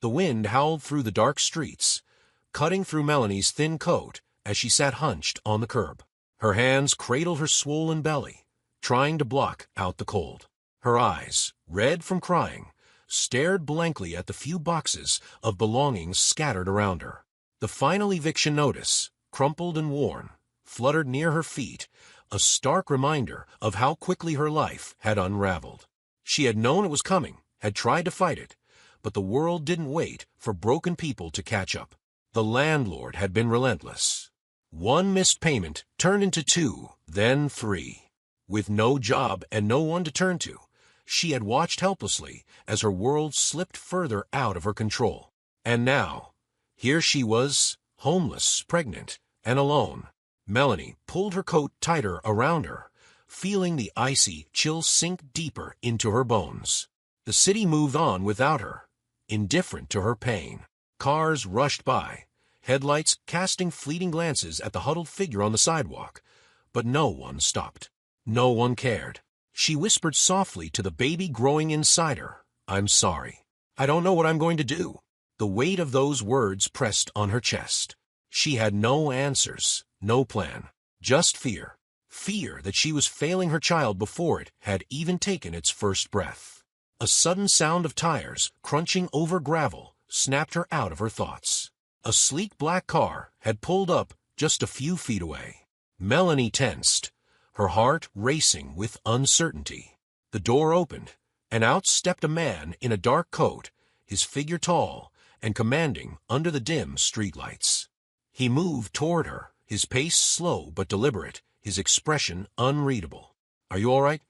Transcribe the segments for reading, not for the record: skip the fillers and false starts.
The wind howled through the dark streets, cutting through Melanie's thin coat as she sat hunched on the curb. Her hands cradled her swollen belly, trying to block out the cold. Her eyes, red from crying, stared blankly at the few boxes of belongings scattered around her. The final eviction notice, crumpled and worn, fluttered near her feet, a stark reminder of how quickly her life had unraveled. She had known it was coming, had tried to fight it, but the world didn't wait for broken people to catch up. The landlord had been relentless. One missed payment turned into 2, then 3. With no job and no one to turn to, she had watched helplessly as her world slipped further out of her control. And now, here she was, homeless, pregnant, and alone. Melanie pulled her coat tighter around her, feeling the icy chill sink deeper into her bones. The city moved on without her, indifferent to her pain. Cars rushed by, headlights casting fleeting glances at the huddled figure on the sidewalk, but no one stopped. No one cared. She whispered softly to the baby growing inside her, "I'm sorry. I don't know what I'm going to do." The weight of those words pressed on her chest. She had no answers, no plan, just fear. Fear that she was failing her child before it had even taken its first breath. A sudden sound of tires crunching over gravel snapped her out of her thoughts. A sleek black car had pulled up just a few feet away. Melanie tensed, her heart racing with uncertainty. The door opened, and out stepped a man in a dark coat, his figure tall and commanding under the dim streetlights. He moved toward her, his pace slow but deliberate, his expression unreadable. "Are you all right?"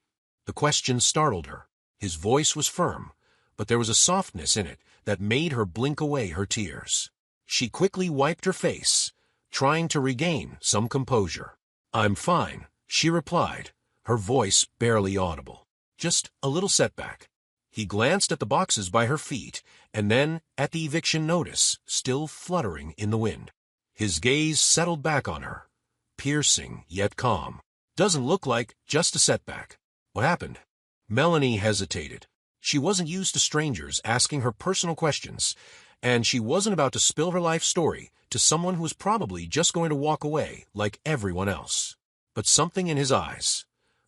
The question startled her. His voice was firm, but there was a softness in it that made her blink away her tears. She quickly wiped her face, trying to regain some composure. "I'm fine," she replied, her voice barely audible. "Just a little setback." He glanced at the boxes by her feet, and then at the eviction notice, still fluttering in the wind. His gaze settled back on her, piercing yet calm. "Doesn't look like just a setback. What happened?" Melanie hesitated. She wasn't used to strangers asking her personal questions, and she wasn't about to spill her life story to someone who was probably just going to walk away like everyone else. But something in his eyes,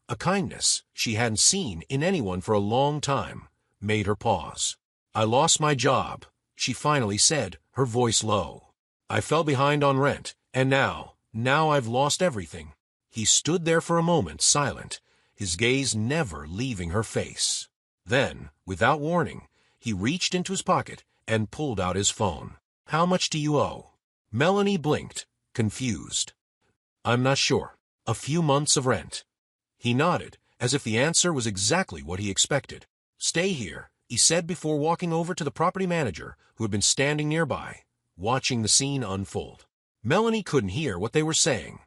a kindness she hadn't seen in anyone for a long time, made her pause. "I lost my job," she finally said, her voice low. "I fell behind on rent, and now I've lost everything." He stood there for a moment, silent, his gaze never leaving her face. Then, without warning, he reached into his pocket and pulled out his phone. "How much do you owe?" Melanie blinked, confused. "I'm not sure. A few months of rent." He nodded, as if the answer was exactly what he expected. "Stay here," he said before walking over to the property manager, who had been standing nearby, watching the scene unfold. Melanie couldn't hear what they were saying.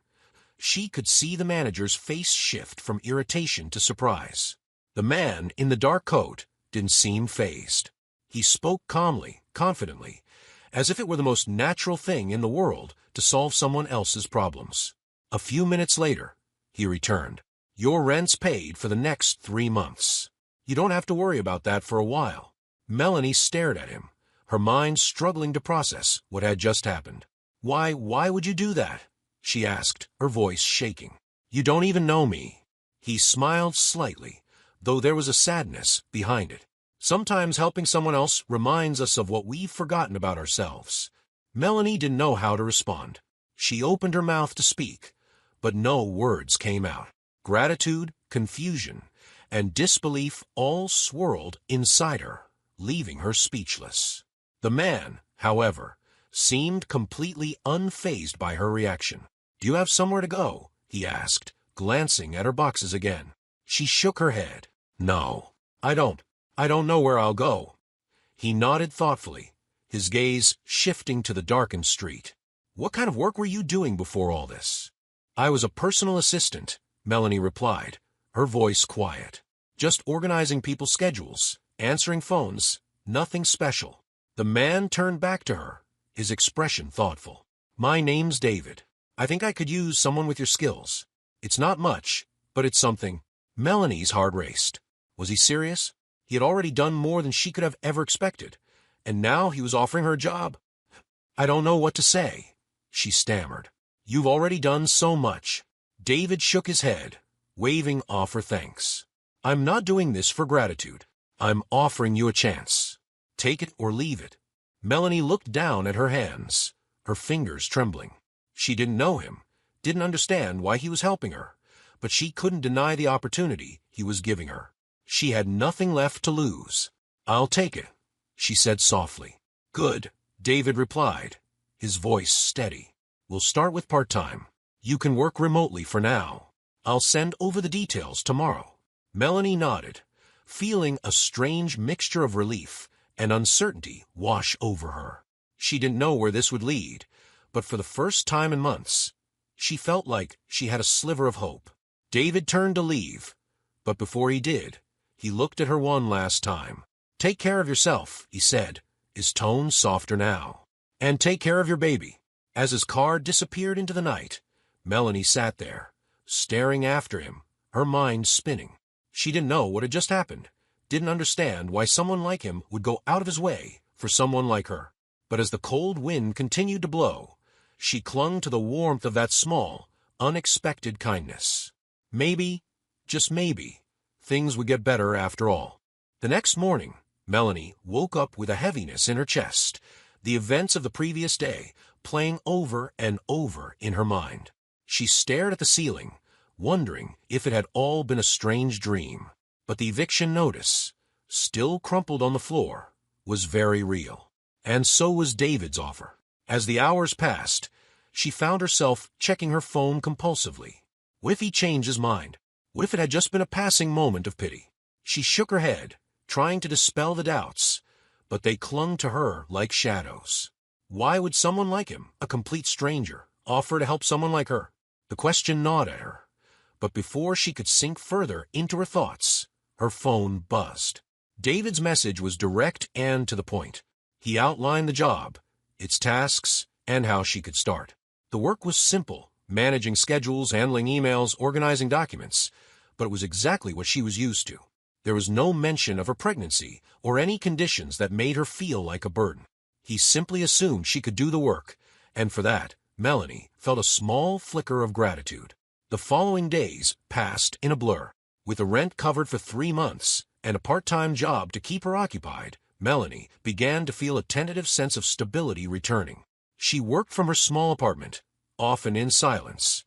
She could see the manager's face shift from irritation to surprise. The man in the dark coat didn't seem fazed. He spoke calmly, confidently, as if it were the most natural thing in the world to solve someone else's problems. A few minutes later, he returned. "Your rent's paid for the next 3 months. You don't have to worry about that for a while." Melanie stared at him, her mind struggling to process what had just happened. Why would you do that?" she asked, her voice shaking. "You don't even know me." He smiled slightly, though there was a sadness behind it. "Sometimes helping someone else reminds us of what we've forgotten about ourselves." Melanie didn't know how to respond. She opened her mouth to speak, but no words came out. Gratitude, confusion, and disbelief all swirled inside her, leaving her speechless. The man, however, seemed completely unfazed by her reaction. "Do you have somewhere to go?" he asked, glancing at her boxes again. She shook her head. "No, I don't know where I'll go." He nodded thoughtfully, his gaze shifting to the darkened street. "What kind of work were you doing before all this?" "I was a personal assistant," Melanie replied, her voice quiet. "Just organizing people's schedules, answering phones, nothing special." The man turned back to her, his expression thoughtful. "My name's David. I think I could use someone with your skills. It's not much, but it's something." Melanie's heart raced. Was he serious? He had already done more than she could have ever expected, And now he was offering her a job. "I don't know what to say," she stammered. "You've already done so much." David shook his head, waving off her thanks. "I'm not doing this for gratitude. I'm offering you a chance. Take it or leave it." Melanie looked down at her hands, her fingers trembling. She didn't know him, didn't understand why he was helping her, but she couldn't deny the opportunity he was giving her. She had nothing left to lose. "I'll take it," she said softly. "Good," David replied, his voice steady. "We'll start with part-time. You can work remotely for now. I'll send over the details tomorrow." Melanie nodded, feeling a strange mixture of relief and uncertainty wash over her. She didn't know where this would lead, but for the first time in months, she felt like she had a sliver of hope. David turned to leave, but before he did, he looked at her one last time. "Take care of yourself," he said, his tone softer now. "And take care of your baby." As his car disappeared into the night, Melanie sat there, staring after him, her mind spinning. She didn't know what had just happened, didn't understand why someone like him would go out of his way for someone like her. But as the cold wind continued to blow, she clung to the warmth of that small, unexpected kindness. Maybe, just maybe, things would get better after all. The next morning, Melanie woke up with a heaviness in her chest, the events of the previous day playing over and over in her mind. She stared at the ceiling, wondering if it had all been a strange dream. But the eviction notice, still crumpled on the floor, was very real. And so was David's offer. As the hours passed, she found herself checking her phone compulsively. What if he changed his mind? What if it had just been a passing moment of pity? She shook her head, trying to dispel the doubts, but they clung to her like shadows. Why would someone like him, a complete stranger, offer to help someone like her? The question gnawed at her, but before she could sink further into her thoughts, her phone buzzed. David's message was direct and to the point. He outlined the job, its tasks, and how she could start. The work was simple, managing schedules, handling emails, organizing documents, but it was exactly what she was used to. There was no mention of her pregnancy or any conditions that made her feel like a burden. He simply assumed she could do the work, and for that, Melanie felt a small flicker of gratitude. The following days passed in a blur. With the rent covered for 3 months and a part-time job to keep her occupied, Melanie began to feel a tentative sense of stability returning. She worked from her small apartment, often in silence,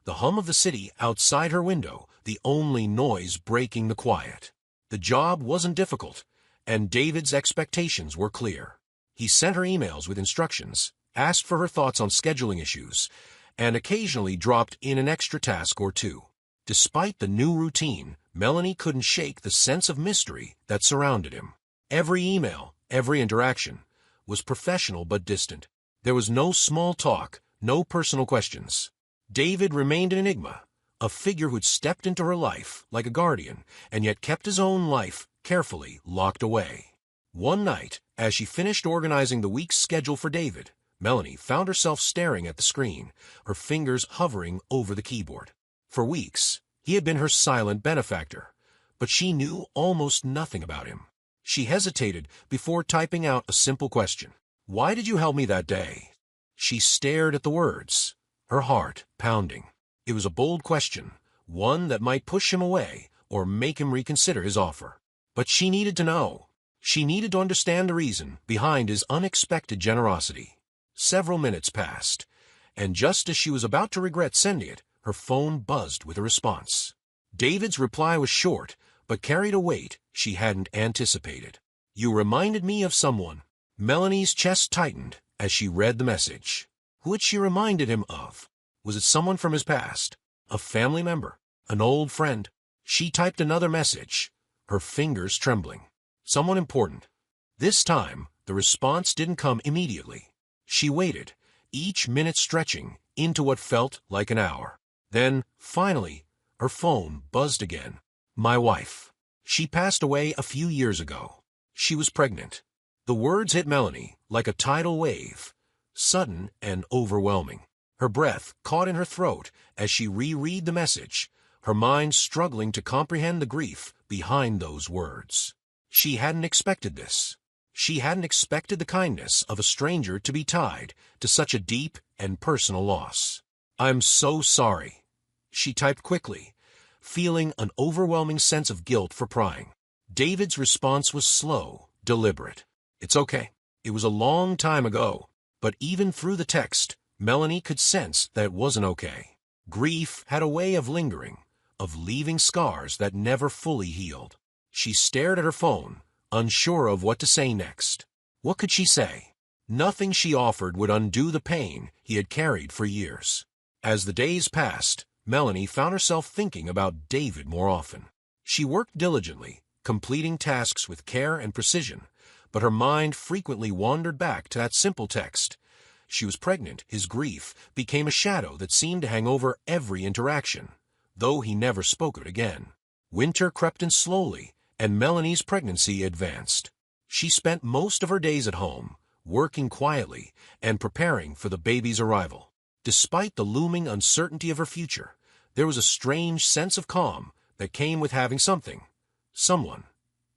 the hum of the city outside her window the only noise breaking the quiet. The job wasn't difficult, and David's expectations were clear. He sent her emails with instructions, asked for her thoughts on scheduling issues, and occasionally dropped in an extra task or two. Despite the new routine, Melanie couldn't shake the sense of mystery that surrounded him. Every email, every interaction, was professional but distant. There was no small talk, no personal questions. David remained an enigma, a figure who'd stepped into her life like a guardian, and yet kept his own life carefully locked away. One night, as she finished organizing the week's schedule for David, Melanie found herself staring at the screen, her fingers hovering over the keyboard. For weeks, he had been her silent benefactor, but she knew almost nothing about him. She hesitated before typing out a simple question. "Why did you help me that day?" She stared at the words, her heart pounding. It was a bold question, one that might push him away or make him reconsider his offer. But she needed to know. She needed to understand the reason behind his unexpected generosity. Several minutes passed, and just as she was about to regret sending it, her phone buzzed with a response. David's reply was short, but carried a weight she hadn't anticipated. "You reminded me of someone." Melanie's chest tightened as she read the message. Who had she reminded him of? Was it someone from his past? A family member? An old friend? She typed another message, her fingers trembling. Someone important. This time, the response didn't come immediately. She waited, each minute stretching into what felt like an hour. Then, finally, her phone buzzed again. My wife. She passed away a few years ago. She was pregnant. The words hit Melanie like a tidal wave, sudden and overwhelming. Her breath caught in her throat as she reread the message, her mind struggling to comprehend the grief behind those words. She hadn't expected this. She hadn't expected the kindness of a stranger to be tied to such a deep and personal loss. "I'm so sorry," she typed quickly, feeling an overwhelming sense of guilt for prying. David's response was slow, deliberate. "It's okay. It was a long time ago." But even through the text, Melanie could sense that it wasn't okay. Grief had a way of lingering, of leaving scars that never fully healed. She stared at her phone, unsure of what to say next. What could she say? Nothing she offered would undo the pain he had carried for years. As the days passed, Melanie found herself thinking about David more often. She worked diligently, completing tasks with care and precision, but her mind frequently wandered back to that simple text. She was pregnant. His grief became a shadow that seemed to hang over every interaction, though he never spoke of it again. Winter crept in slowly, and Melanie's pregnancy advanced. She spent most of her days at home, working quietly and preparing for the baby's arrival. Despite the looming uncertainty of her future, there was a strange sense of calm that came with having someone,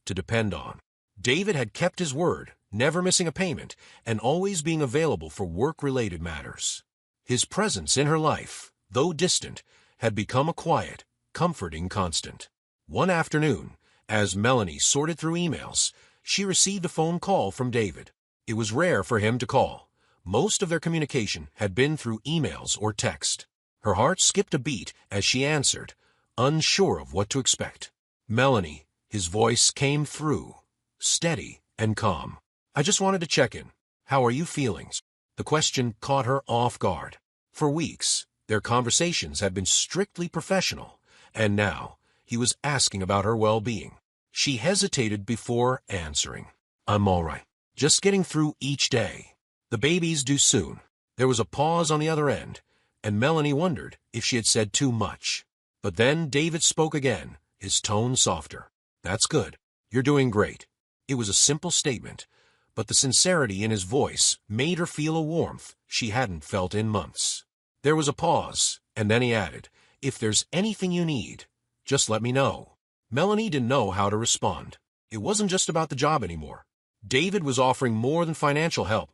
to depend on. David had kept his word, never missing a payment, and always being available for work-related matters. His presence in her life, though distant, had become a quiet, comforting constant. One afternoon, as Melanie sorted through emails, she received a phone call from David. It was rare for him to call. Most of their communication had been through emails or text. Her heart skipped a beat as she answered, unsure of what to expect. "Melanie," his voice came through, steady and calm. "I just wanted to check in. How are you feeling?" The question caught her off guard. For weeks, their conversations had been strictly professional, and now he was asking about her well-being. She hesitated before answering. "I'm all right. Just getting through each day. The baby's due soon." There was a pause on the other end, and Melanie wondered if she had said too much. But then David spoke again, his tone softer. "That's good. You're doing great." It was a simple statement, but the sincerity in his voice made her feel a warmth she hadn't felt in months. There was a pause, and then he added, "If there's anything you need, just let me know." Melanie didn't know how to respond. It wasn't just about the job anymore. David was offering more than financial help.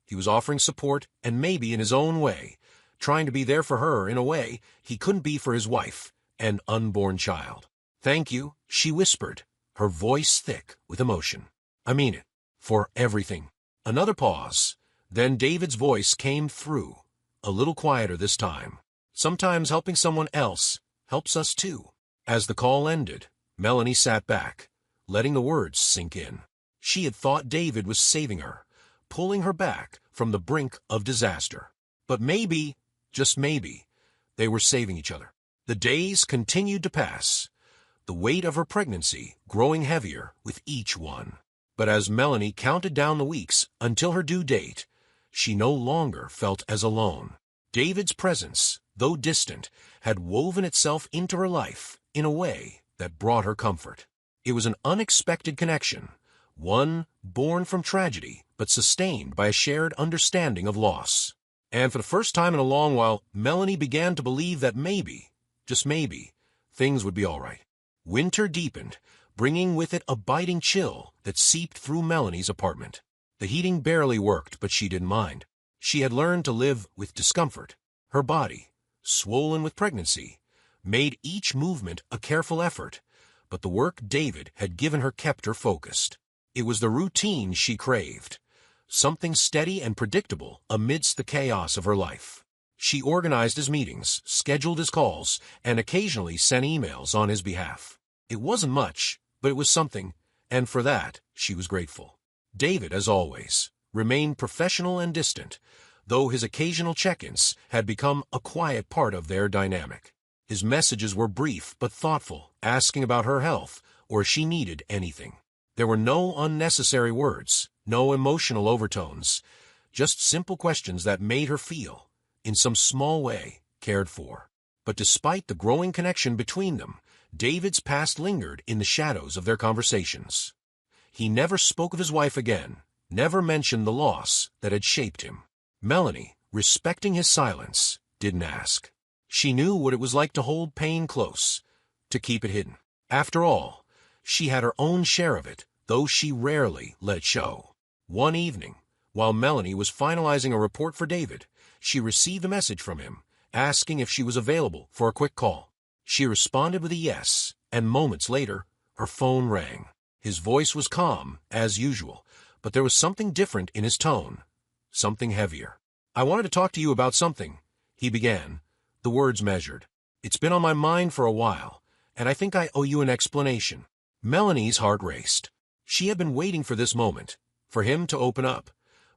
He was offering support, and maybe in his own way, trying to be there for her in a way he couldn't be for his wife and unborn child. "Thank you," she whispered, her voice thick with emotion. "I mean it. For everything." Another pause. Then David's voice came through, a little quieter this time. "Sometimes helping someone else helps us too." As the call ended, Melanie sat back, letting the words sink in. She had thought David was saving her, pulling her back from the brink of disaster. But maybe, just maybe, they were saving each other. The days continued to pass, the weight of her pregnancy growing heavier with each one. But as Melanie counted down the weeks until her due date, she no longer felt as alone. David's presence, though distant, had woven itself into her life in a way that brought her comfort. It was an unexpected connection, one born from tragedy but sustained by a shared understanding of loss. And for the first time in a long while, Melanie began to believe that maybe, just maybe, things would be all right. Winter deepened, bringing with it a biting chill that seeped through Melanie's apartment. The heating barely worked, but she didn't mind. She had learned to live with discomfort. Her body, swollen with pregnancy, made each movement a careful effort, but the work David had given her kept her focused. It was the routine she craved, something steady and predictable amidst the chaos of her life. She organized his meetings, scheduled his calls, and occasionally sent emails on his behalf. It wasn't much, but it was something, and for that she was grateful. David, as always, remained professional and distant, though his occasional check-ins had become a quiet part of their dynamic. His messages were brief but thoughtful, asking about her health or if she needed anything. There were no unnecessary words, no emotional overtones, just simple questions that made her feel, in some small way, cared for. But despite the growing connection between them, David's past lingered in the shadows of their conversations. He never spoke of his wife again, never mentioned the loss that had shaped him. Melanie, respecting his silence, didn't ask. She knew what it was like to hold pain close, to keep it hidden. After all, she had her own share of it, though she rarely let it show. One evening, while Melanie was finalizing a report for David, she received a message from him, asking if she was available for a quick call. She responded with a yes, and moments later, her phone rang. His voice was calm, as usual, but there was something different in his tone, something heavier. "I wanted to talk to you about something," he began, the words measured. "It's been on my mind for a while, and I think I owe you an explanation." Melanie's heart raced. She had been waiting for this moment, for him to open up,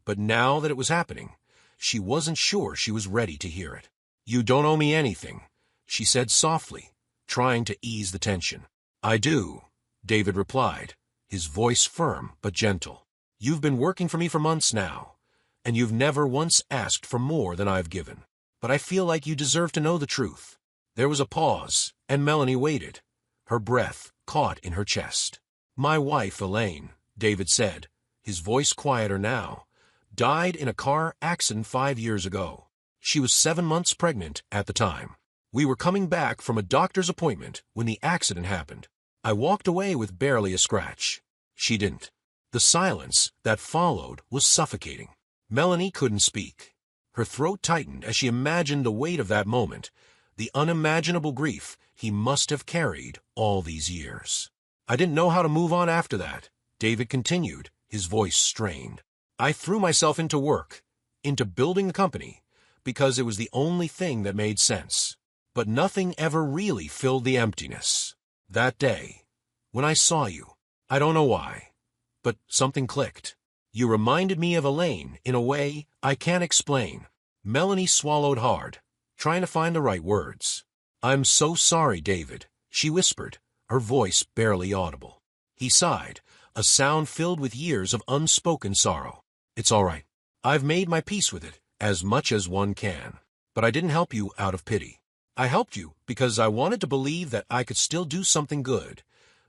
but now that it was happening, she wasn't sure she was ready to hear it. "You don't owe me anything," she said softly, trying to ease the tension. "I do," David replied, his voice firm but gentle. "You've been working for me for months now, and you've never once asked for more than I've given. But I feel like you deserve to know the truth." There was a pause, and Melanie waited, her breath caught in her chest. "My wife, Elaine," David said, his voice quieter now, "died in a car accident 5 years ago. She was 7 months pregnant at the time. We were coming back from a doctor's appointment when the accident happened. I walked away with barely a scratch. She didn't." The silence that followed was suffocating. Melanie couldn't speak. Her throat tightened as she imagined the weight of that moment, the unimaginable grief he must have carried all these years. "I didn't know how to move on after that," David continued, his voice strained. "I threw myself into work, into building the company, because it was the only thing that made sense. But nothing ever really filled the emptiness. That day, when I saw you, I don't know why, but something clicked. You reminded me of Elaine in a way I can't explain." Melanie swallowed hard, trying to find the right words. "I'm so sorry, David," she whispered, her voice barely audible. He sighed, a sound filled with years of unspoken sorrow. "It's all right. I've made my peace with it, as much as one can. But I didn't help you out of pity. I helped you because I wanted to believe that I could still do something good,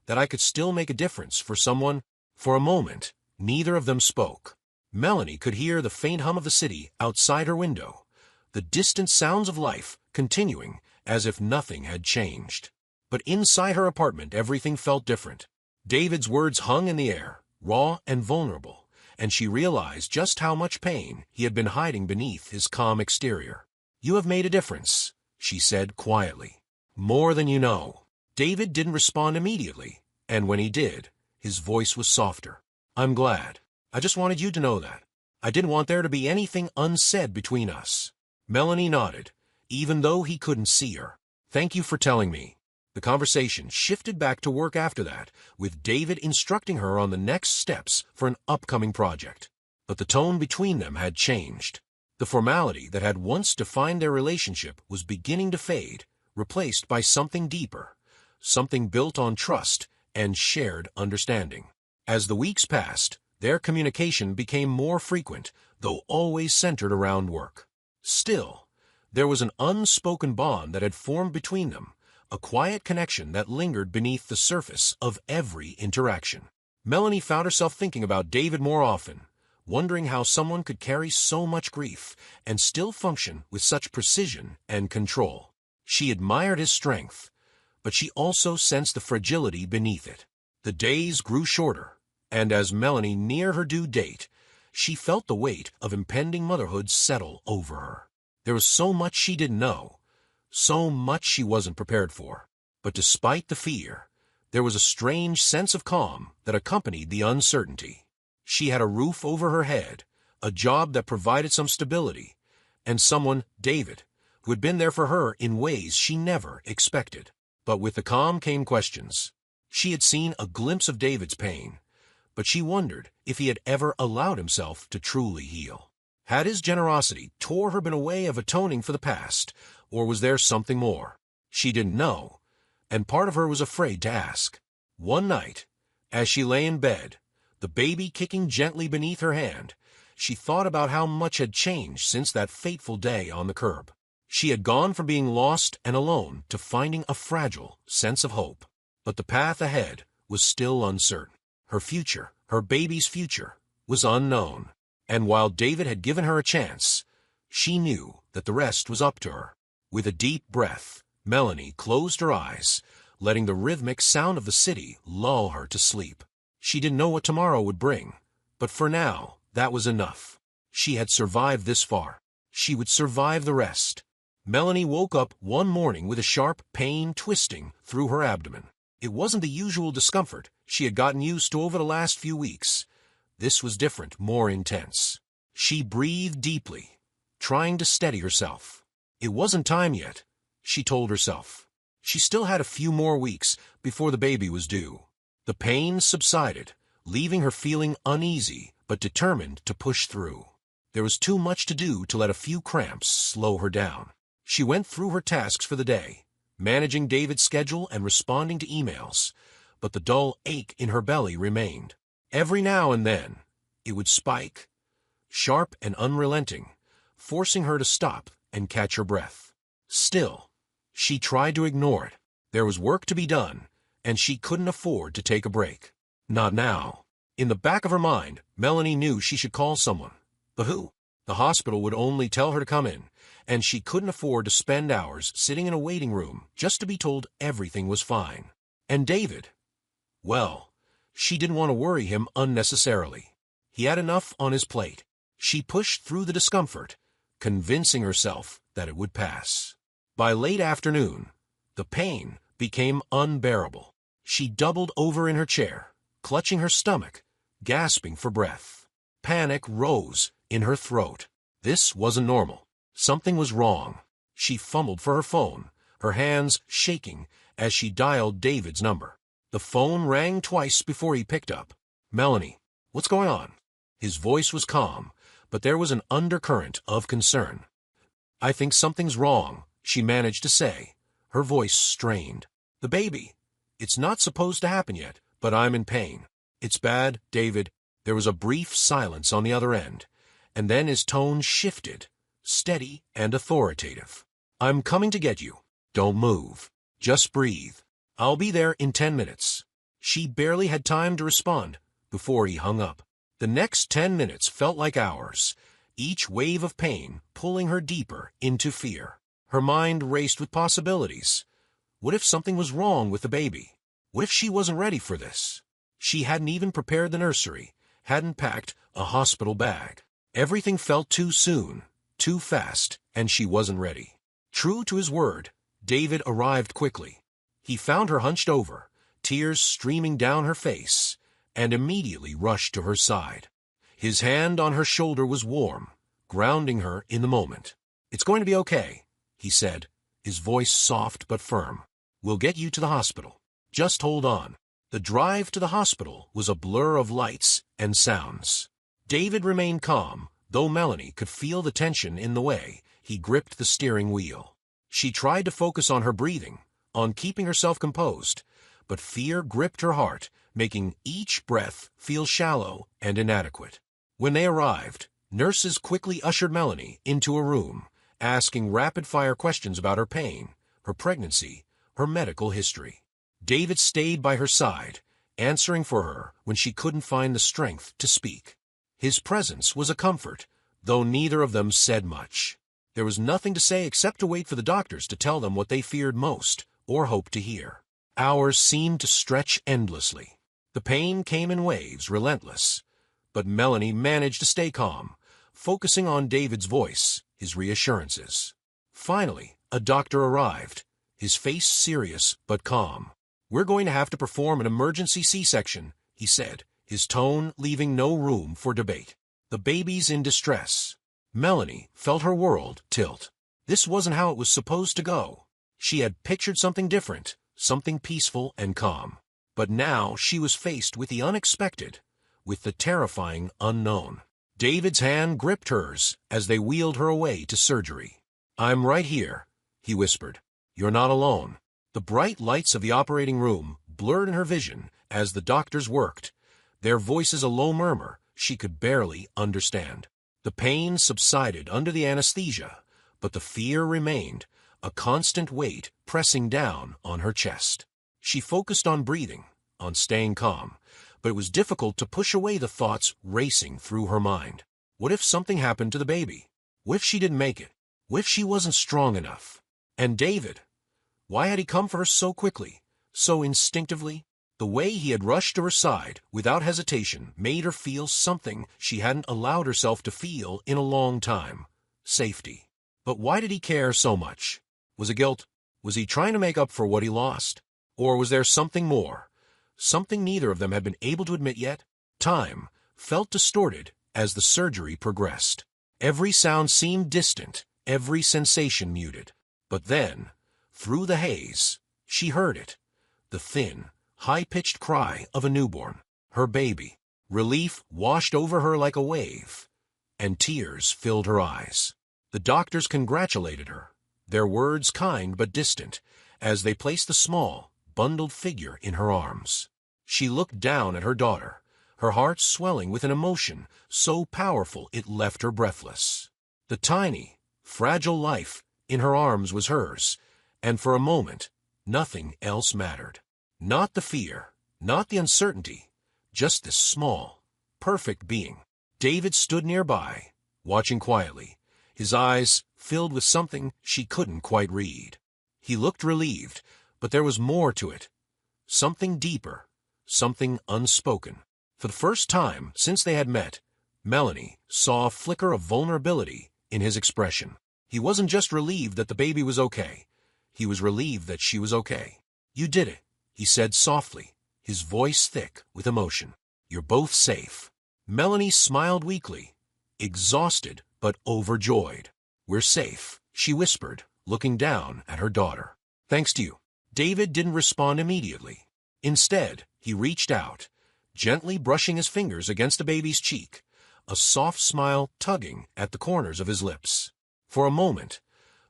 that I could still make a difference for someone." For a moment, neither of them spoke. Melanie could hear the faint hum of the city outside her window, the distant sounds of life continuing as if nothing had changed. But inside her apartment everything felt different. David's words hung in the air, raw and vulnerable, and she realized just how much pain he had been hiding beneath his calm exterior. "You have made a difference," she said quietly. "More than you know." David didn't respond immediately, and when he did, his voice was softer. "I'm glad. I just wanted you to know that. I didn't want there to be anything unsaid between us." Melanie nodded, even though he couldn't see her. "Thank you for telling me." The conversation shifted back to work after that, with David instructing her on the next steps for an upcoming project. But the tone between them had changed. The formality that had once defined their relationship was beginning to fade, replaced by something deeper, something built on trust and shared understanding. As the weeks passed, their communication became more frequent, though always centered around work. Still, there was an unspoken bond that had formed between them, a quiet connection that lingered beneath the surface of every interaction. Melanie found herself thinking about David more often, wondering how someone could carry so much grief and still function with such precision and control. She admired his strength, but she also sensed the fragility beneath it. The days grew shorter, and as Melanie neared her due date, she felt the weight of impending motherhood settle over her. There was so much she didn't know, so much she wasn't prepared for. But despite the fear, there was a strange sense of calm that accompanied the uncertainty. She had a roof over her head, a job that provided some stability, and someone, David, who had been there for her in ways she never expected. But with the calm came questions. She had seen a glimpse of David's pain, but she wondered if he had ever allowed himself to truly heal. Had his generosity toward her been a way of atoning for the past, or was there something more? She didn't know, and part of her was afraid to ask. One night, as she lay in bed, the baby kicking gently beneath her hand, she thought about how much had changed since that fateful day on the curb. She had gone from being lost and alone to finding a fragile sense of hope. But the path ahead was still uncertain. Her future, her baby's future, was unknown. And while David had given her a chance, she knew that the rest was up to her. With a deep breath, Melanie closed her eyes, letting the rhythmic sound of the city lull her to sleep. She didn't know what tomorrow would bring, but for now, that was enough. She had survived this far. She would survive the rest. Melanie woke up one morning with a sharp pain twisting through her abdomen. It wasn't the usual discomfort she had gotten used to over the last few weeks. This was different, more intense. She breathed deeply, trying to steady herself. It wasn't time yet, she told herself. She still had a few more weeks before the baby was due. The pain subsided, leaving her feeling uneasy but determined to push through. There was too much to do to let a few cramps slow her down. She went through her tasks for the day, managing David's schedule and responding to emails, but the dull ache in her belly remained. Every now and then, it would spike, sharp and unrelenting, forcing her to stop and catch her breath. Still, she tried to ignore it. There was work to be done, and she couldn't afford to take a break. Not now. In the back of her mind, Melanie knew she should call someone. But who? The hospital would only tell her to come in, and she couldn't afford to spend hours sitting in a waiting room just to be told everything was fine. And David? Well, she didn't want to worry him unnecessarily. He had enough on his plate. She pushed through the discomfort, convincing herself that it would pass. By late afternoon, the pain became unbearable. She doubled over in her chair, clutching her stomach, gasping for breath. Panic rose in her throat. This wasn't normal. Something was wrong. She fumbled for her phone, her hands shaking as she dialed David's number. The phone rang twice before he picked up. "Melanie, what's going on?" His voice was calm, but there was an undercurrent of concern. "I think something's wrong," she managed to say, her voice strained. "The baby. It's not supposed to happen yet, but I'm in pain." "It's bad, David." There was a brief silence on the other end, and then his tone shifted, steady and authoritative. "I'm coming to get you. Don't move. Just breathe. I'll be there in 10 minutes. She barely had time to respond before he hung up. The next 10 minutes felt like hours, each wave of pain pulling her deeper into fear. Her mind raced with possibilities. What if something was wrong with the baby? What if she wasn't ready for this? She hadn't even prepared the nursery, hadn't packed a hospital bag. Everything felt too soon, too fast, and she wasn't ready. True to his word, David arrived quickly. He found her hunched over, tears streaming down her face, and immediately rushed to her side. His hand on her shoulder was warm, grounding her in the moment. "It's going to be okay," he said, his voice soft but firm. "We'll get you to the hospital. Just hold on." The drive to the hospital was a blur of lights and sounds. David remained calm, though Melanie could feel the tension in the way he gripped the steering wheel. She tried to focus on her breathing, on keeping herself composed, but fear gripped her heart, making each breath feel shallow and inadequate. When they arrived, nurses quickly ushered Melanie into a room, asking rapid-fire questions about her pain, her pregnancy, her medical history. David stayed by her side, answering for her when she couldn't find the strength to speak. His presence was a comfort, though neither of them said much. There was nothing to say except to wait for the doctors to tell them what they feared most or hoped to hear. Hours seemed to stretch endlessly. The pain came in waves, relentless. But Melanie managed to stay calm, focusing on David's voice, his reassurances. Finally, a doctor arrived, his face serious but calm. "We're going to have to perform an emergency C-section," he said, his tone leaving no room for debate. "The baby's in distress." Melanie felt her world tilt. This wasn't how it was supposed to go. She had pictured something different, something peaceful and calm. But now she was faced with the unexpected, with the terrifying unknown. David's hand gripped hers as they wheeled her away to surgery. "I'm right here," he whispered. "You're not alone." The bright lights of the operating room blurred in her vision as the doctors worked, their voices a low murmur she could barely understand. The pain subsided under the anesthesia, but the fear remained, a constant weight pressing down on her chest. She focused on breathing, on staying calm, but it was difficult to push away the thoughts racing through her mind. What if something happened to the baby? What if she didn't make it? What if she wasn't strong enough? And David? Why had he come for her so quickly, so instinctively? The way he had rushed to her side without hesitation made her feel something she hadn't allowed herself to feel in a long time: safety. But why did he care so much? Was it guilt? Was he trying to make up for what he lost? Or was there something more? Something neither of them had been able to admit yet? Time felt distorted as the surgery progressed. Every sound seemed distant, every sensation muted. But then, through the haze, she heard it. The thin, high-pitched cry of a newborn, her baby. Relief washed over her like a wave, and tears filled her eyes. The doctors congratulated her, their words kind but distant, as they placed the small, bundled figure in her arms. She looked down at her daughter, her heart swelling with an emotion so powerful it left her breathless. The tiny, fragile life in her arms was hers, and for a moment, nothing else mattered. Not the fear, not the uncertainty, just this small, perfect being. David stood nearby, watching quietly, his eyes filled with something she couldn't quite read. He looked relieved, but there was more to it. Something deeper, something unspoken. For the first time since they had met, Melanie saw a flicker of vulnerability in his expression. He wasn't just relieved that the baby was okay. He was relieved that she was okay. "You did it," he said softly, his voice thick with emotion. "You're both safe." Melanie smiled weakly, exhausted but overjoyed. "We're safe," she whispered, looking down at her daughter. "Thanks to you." David didn't respond immediately. Instead, he reached out, gently brushing his fingers against the baby's cheek, a soft smile tugging at the corners of his lips. For a moment,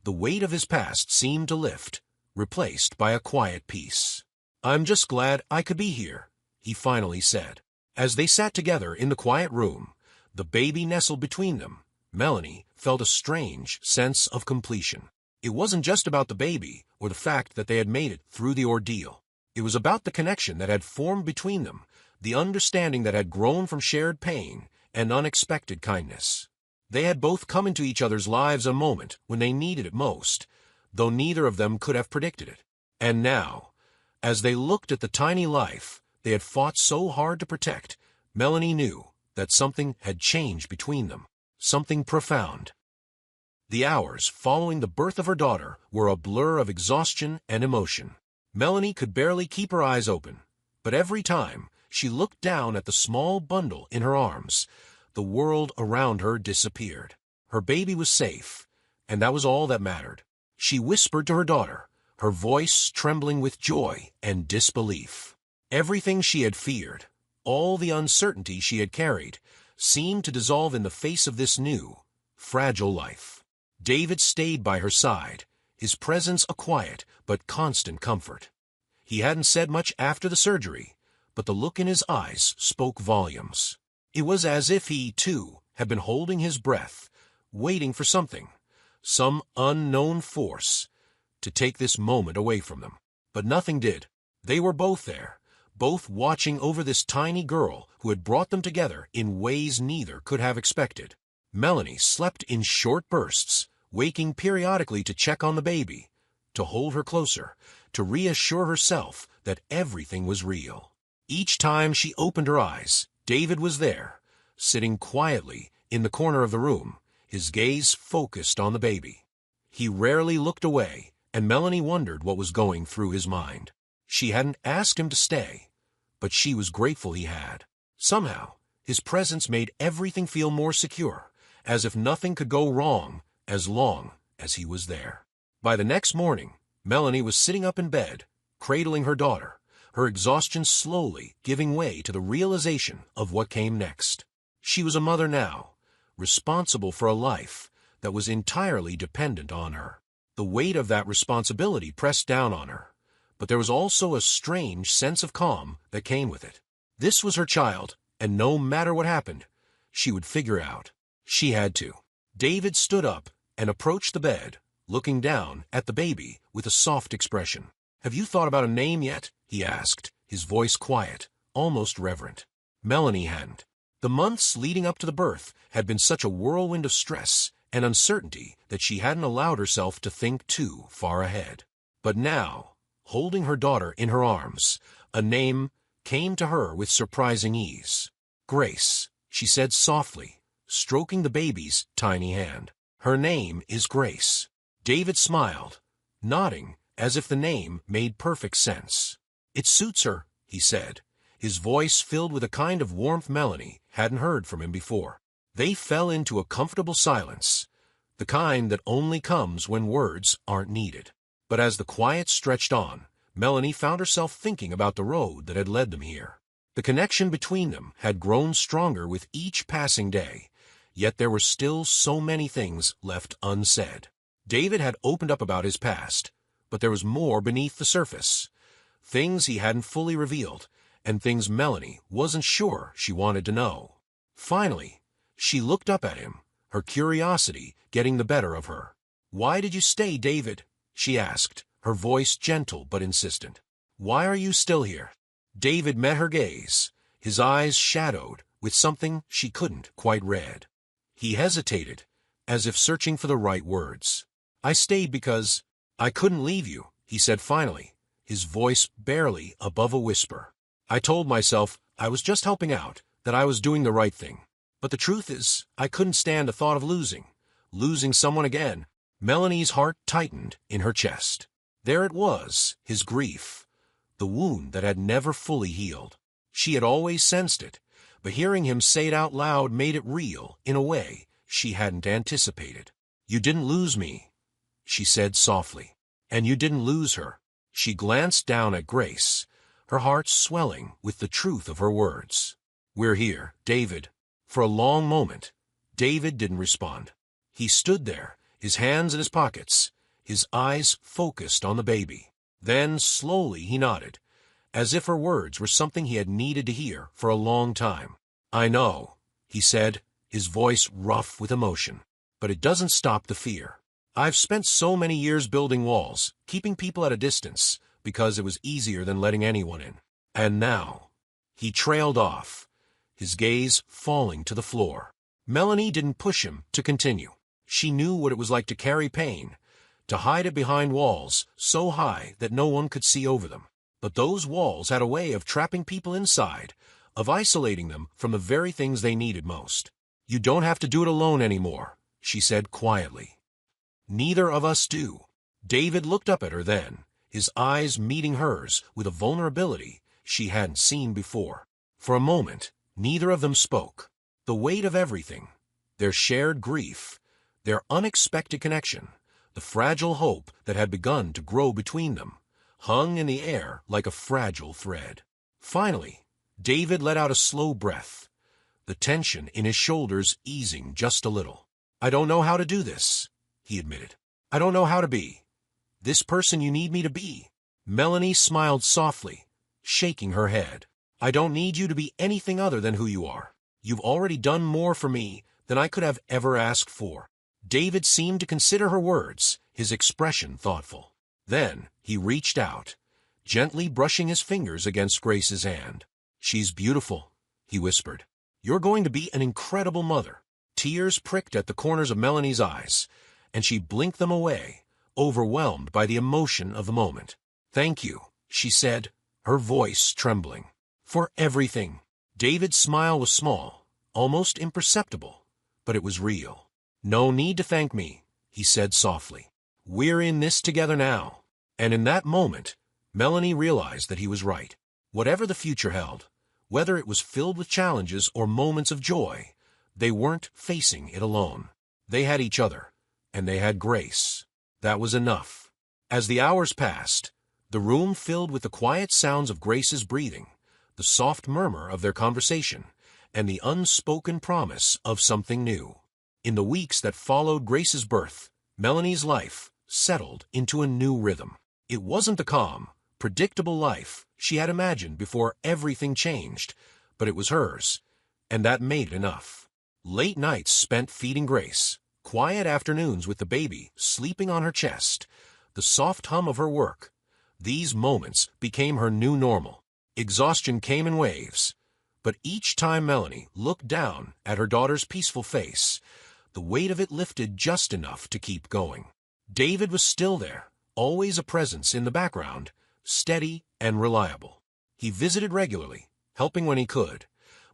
the weight of his past seemed to lift, replaced by a quiet peace. "I'm just glad I could be here," he finally said. As they sat together in the quiet room, the baby nestled between them, Melanie felt a strange sense of completion. It wasn't just about the baby or the fact that they had made it through the ordeal. It was about the connection that had formed between them, the understanding that had grown from shared pain and unexpected kindness. They had both come into each other's lives a moment when they needed it most, though neither of them could have predicted it. And now, as they looked at the tiny life they had fought so hard to protect, Melanie knew that something had changed between them, something profound. The hours following the birth of her daughter were a blur of exhaustion and emotion. Melanie could barely keep her eyes open, but every time she looked down at the small bundle in her arms, the world around her disappeared. Her baby was safe, and that was all that mattered. She whispered to her daughter, her voice trembling with joy and disbelief. Everything she had feared, all the uncertainty she had carried, seemed to dissolve in the face of this new, fragile life. David stayed by her side, his presence a quiet but constant comfort. He hadn't said much after the surgery, but the look in his eyes spoke volumes. It was as if he, too, had been holding his breath, waiting for something, some unknown force, to take this moment away from them. But nothing did. They were both there, both watching over this tiny girl who had brought them together in ways neither could have expected. Melanie slept in short bursts, waking periodically to check on the baby, to hold her closer, to reassure herself that everything was real. Each time she opened her eyes, David was there, sitting quietly in the corner of the room, his gaze focused on the baby. He rarely looked away, and Melanie wondered what was going through his mind. She hadn't asked him to stay, but she was grateful he had. Somehow, his presence made everything feel more secure, as if nothing could go wrong as long as he was there. By the next morning, Melanie was sitting up in bed, cradling her daughter, her exhaustion slowly giving way to the realization of what came next. She was a mother now, responsible for a life that was entirely dependent on her. The weight of that responsibility pressed down on her, but there was also a strange sense of calm that came with it. This was her child, and no matter what happened, she would figure out. She had to. David stood up and approached the bed, looking down at the baby with a soft expression. "Have you thought about a name yet?" he asked, his voice quiet, almost reverent. Melanie hadn't. The months leading up to the birth had been such a whirlwind of stress and uncertainty that she hadn't allowed herself to think too far ahead. But now, holding her daughter in her arms, A name came to her with surprising ease. Grace, she said softly, stroking the baby's tiny hand. Her name is Grace. David smiled, nodding as if the name made perfect sense. It suits her, he said, his voice filled with a kind of warmth Melanie hadn't heard from him before. They fell into a comfortable silence, the kind that only comes when words aren't needed. But as the quiet stretched on, Melanie found herself thinking about the road that had led them here. The connection between them had grown stronger with each passing day, yet there were still so many things left unsaid. David had opened up about his past, but there was more beneath the surface. Things he hadn't fully revealed, and things Melanie wasn't sure she wanted to know. Finally, she looked up at him, her curiosity getting the better of her. "Why did you stay, David?" she asked, her voice gentle but insistent. "Why are you still here?" David met her gaze, his eyes shadowed with something she couldn't quite read. He hesitated, as if searching for the right words. "I stayed because I couldn't leave you," he said finally, his voice barely above a whisper. "I told myself I was just helping out, that I was doing the right thing. But the truth is, I couldn't stand the thought of losing someone again." Melanie's heart tightened in her chest. There it was, his grief, the wound that had never fully healed. She had always sensed it, but hearing him say it out loud made it real in a way she hadn't anticipated. "You didn't lose me," she said softly. "And you didn't lose her." She glanced down at Grace, her heart swelling with the truth of her words. "We're here, David." For a long moment, David didn't respond. He stood there, his hands in his pockets, his eyes focused on the baby. Then, slowly, he nodded, as if her words were something he had needed to hear for a long time. "I know," he said, his voice rough with emotion. "But it doesn't stop the fear. I've spent so many years building walls, keeping people at a distance, because it was easier than letting anyone in. And now—" He trailed off, his gaze falling to the floor. Melanie didn't push him to continue. She knew what it was like to carry pain, to hide it behind walls so high that no one could see over them. But those walls had a way of trapping people inside, of isolating them from the very things they needed most. "You don't have to do it alone anymore," she said quietly. "Neither of us do." David looked up at her then, his eyes meeting hers with a vulnerability she hadn't seen before. For a moment, neither of them spoke. The weight of everything, their shared grief, their unexpected connection, the fragile hope that had begun to grow between them, hung in the air like a fragile thread. Finally, David let out a slow breath, the tension in his shoulders easing just a little. "I don't know how to do this," he admitted. "I don't know how to be this person you need me to be." Melanie smiled softly, shaking her head. "I don't need you to be anything other than who you are. You've already done more for me than I could have ever asked for." David seemed to consider her words, his expression thoughtful. Then he reached out, gently brushing his fingers against Grace's hand. "She's beautiful," he whispered. "You're going to be an incredible mother." Tears pricked at the corners of Melanie's eyes, and she blinked them away, overwhelmed by the emotion of the moment. "Thank you," she said, her voice trembling. "For everything." David's smile was small, almost imperceptible, but it was real. "No need to thank me," he said softly. "We're in this together now." And in that moment, Melanie realized that he was right. Whatever the future held, whether it was filled with challenges or moments of joy, they weren't facing it alone. They had each other, and they had Grace. That was enough. As the hours passed, the room filled with the quiet sounds of Grace's breathing, the soft murmur of their conversation, and the unspoken promise of something new. In the weeks that followed Grace's birth, Melanie's life settled into a new rhythm. It wasn't the calm, predictable life she had imagined before everything changed, but it was hers, and that made enough. Late nights spent feeding Grace, quiet afternoons with the baby sleeping on her chest, the soft hum of her work. These moments became her new normal. Exhaustion came in waves, but each time Melanie looked down at her daughter's peaceful face, the weight of it lifted just enough to keep going. David was still there, always a presence in the background, steady and reliable. He visited regularly, helping when he could,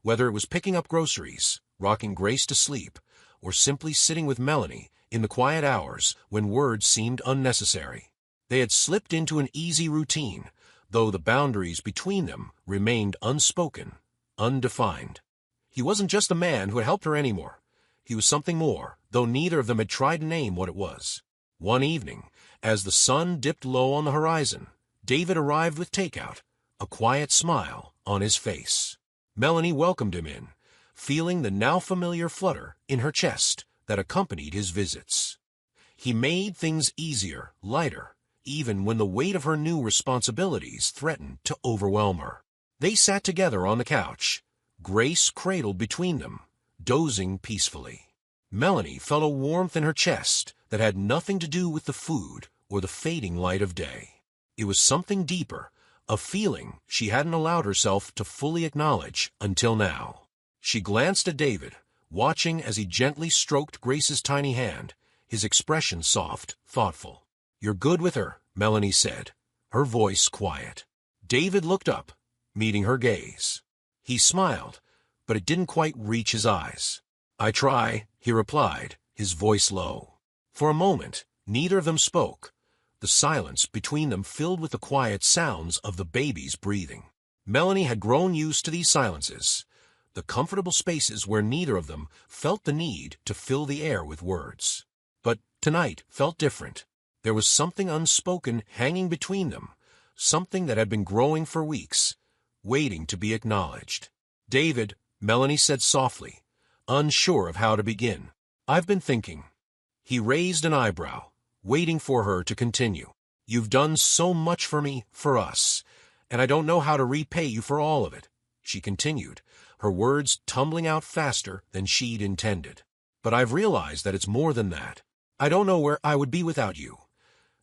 whether it was picking up groceries, rocking Grace to sleep, or simply sitting with Melanie in the quiet hours when words seemed unnecessary. They had slipped into an easy routine, though the boundaries between them remained unspoken, undefined. He wasn't just the man who had helped her anymore. He was something more, though neither of them had tried to name what it was. One evening, as the sun dipped low on the horizon, David arrived with takeout, a quiet smile on his face. Melanie welcomed him in, feeling the now familiar flutter in her chest that accompanied his visits. He made things easier, lighter, even when the weight of her new responsibilities threatened to overwhelm her. They sat together on the couch, Grace cradled between them, dozing peacefully. Melanie felt a warmth in her chest that had nothing to do with the food or the fading light of day. It was something deeper, a feeling she hadn't allowed herself to fully acknowledge until now. She glanced at David, watching as he gently stroked Grace's tiny hand, his expression soft, thoughtful. "You're good with her," Melanie said, her voice quiet. David looked up, meeting her gaze. He smiled, but it didn't quite reach his eyes. "I try," he replied, his voice low. For a moment, neither of them spoke, the silence between them filled with the quiet sounds of the baby's breathing. Melanie had grown used to these silences, the comfortable spaces where neither of them felt the need to fill the air with words. But tonight felt different. There was something unspoken hanging between them, something that had been growing for weeks, waiting to be acknowledged. "David," Melanie said softly, unsure of how to begin. "I've been thinking." He raised an eyebrow, waiting for her to continue. "You've done so much for me, for us, and I don't know how to repay you for all of it," she continued, her words tumbling out faster than she'd intended. "But I've realized that it's more than that. I don't know where I would be without you,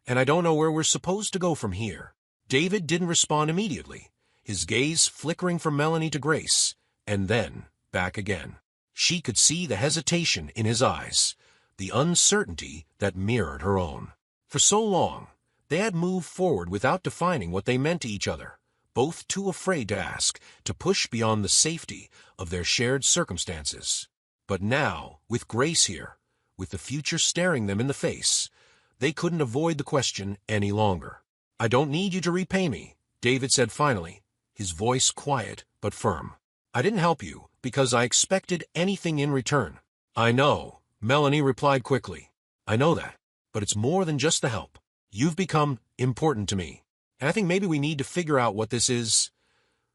and I don't know where we're supposed to go from here." David didn't respond immediately, his gaze flickering from Melanie to Grace, and then back again. She could see the hesitation in his eyes, the uncertainty that mirrored her own. For so long, they had moved forward without defining what they meant to each other, both too afraid to ask, to push beyond the safety of their shared circumstances. But now, with Grace here, with the future staring them in the face, they couldn't avoid the question any longer. "I don't need you to repay me," David said finally, his voice quiet but firm. "I didn't help you because I expected anything in return." "I know," Melanie replied quickly. "I know that, but it's more than just the help. You've become important to me, and I think maybe we need to figure out what this is,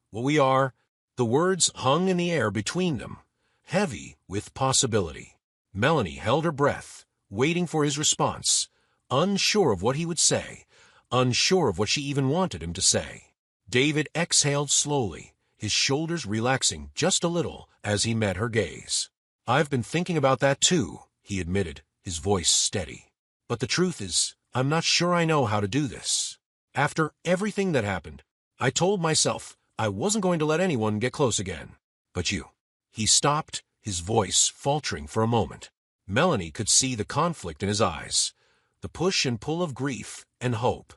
what we are." The words hung in the air between them, heavy with possibility. Melanie held her breath, waiting for his response, unsure of what he would say, unsure of what she even wanted him to say. David exhaled slowly, his shoulders relaxing just a little as he met her gaze. "I've been thinking about that too," he admitted, his voice steady. "But the truth is, I'm not sure I know how to do this. After everything that happened, I told myself I wasn't going to let anyone get close again. But you." He stopped, his voice faltering for a moment. Melanie could see the conflict in his eyes, the push and pull of grief and hope,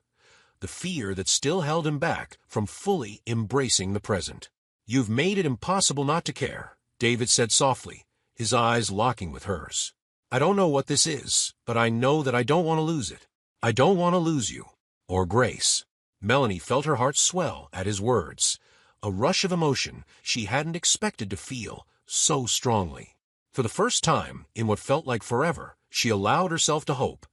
the fear that still held him back from fully embracing the present. "You've made it impossible not to care," David said softly, his eyes locking with hers. "I don't know what this is, but I know that I don't want to lose it. I don't want to lose you, or Grace." Melanie felt her heart swell at his words, a rush of emotion she hadn't expected to feel so strongly. For the first time in what felt like forever, she allowed herself to hope,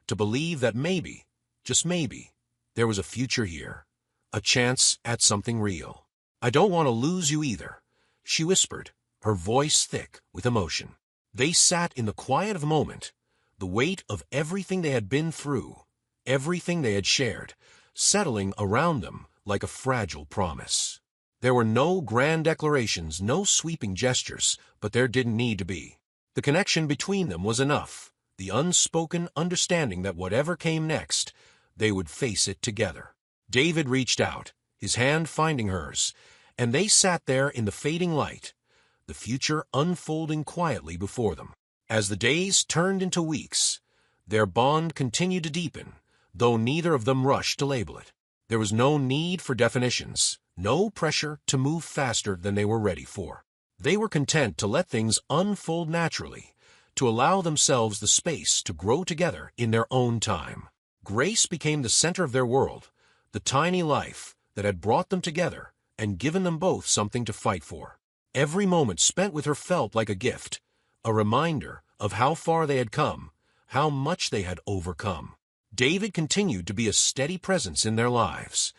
to believe that maybe, just maybe, there was a future here, a chance at something real. "I don't want to lose you either," she whispered, her voice thick with emotion. They sat in the quiet of a moment, the weight of everything they had been through, everything they had shared, settling around them like a fragile promise. There were no grand declarations, no sweeping gestures, but there didn't need to be. The connection between them was enough, the unspoken understanding that whatever came next, they would face it together. David reached out, his hand finding hers, and they sat there in the fading light, the future unfolding quietly before them. As the days turned into weeks, their bond continued to deepen, though neither of them rushed to label it. There was no need for definitions, No pressure to move faster than they were ready for. They were content to let things unfold naturally, to allow themselves the space to grow together in their own time. Grace became the center of their world, the tiny life that had brought them together and given them both something to fight for. Every moment spent with her felt like a gift, a reminder of how far they had come, how much they had overcome. David continued to be a steady presence in their lives,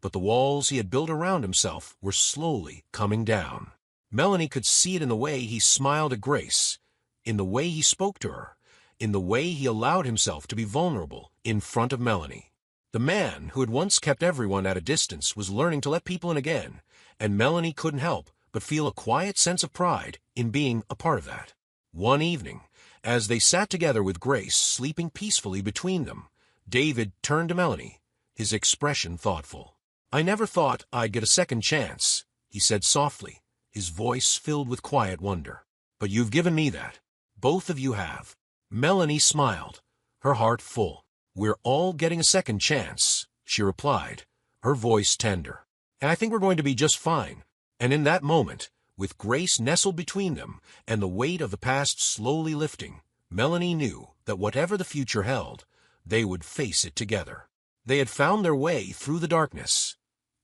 but the walls he had built around himself were slowly coming down. Melanie could see it in the way he smiled at Grace, in the way he spoke to her, in the way he allowed himself to be vulnerable in front of Melanie. The man who had once kept everyone at a distance was learning to let people in again, and Melanie couldn't help but feel a quiet sense of pride in being a part of that. One evening, as they sat together with Grace sleeping peacefully between them, David turned to Melanie, his expression thoughtful. "I never thought I'd get a second chance," he said softly, his voice filled with quiet wonder. "But you've given me that. Both of you have." Melanie smiled, her heart full. "We're all getting a second chance," she replied, her voice tender. "And I think we're going to be just fine." And in that moment, with Grace nestled between them and the weight of the past slowly lifting, Melanie knew that whatever the future held, they would face it together. They had found their way through the darkness,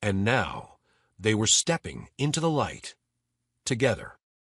and now they were stepping into the light together.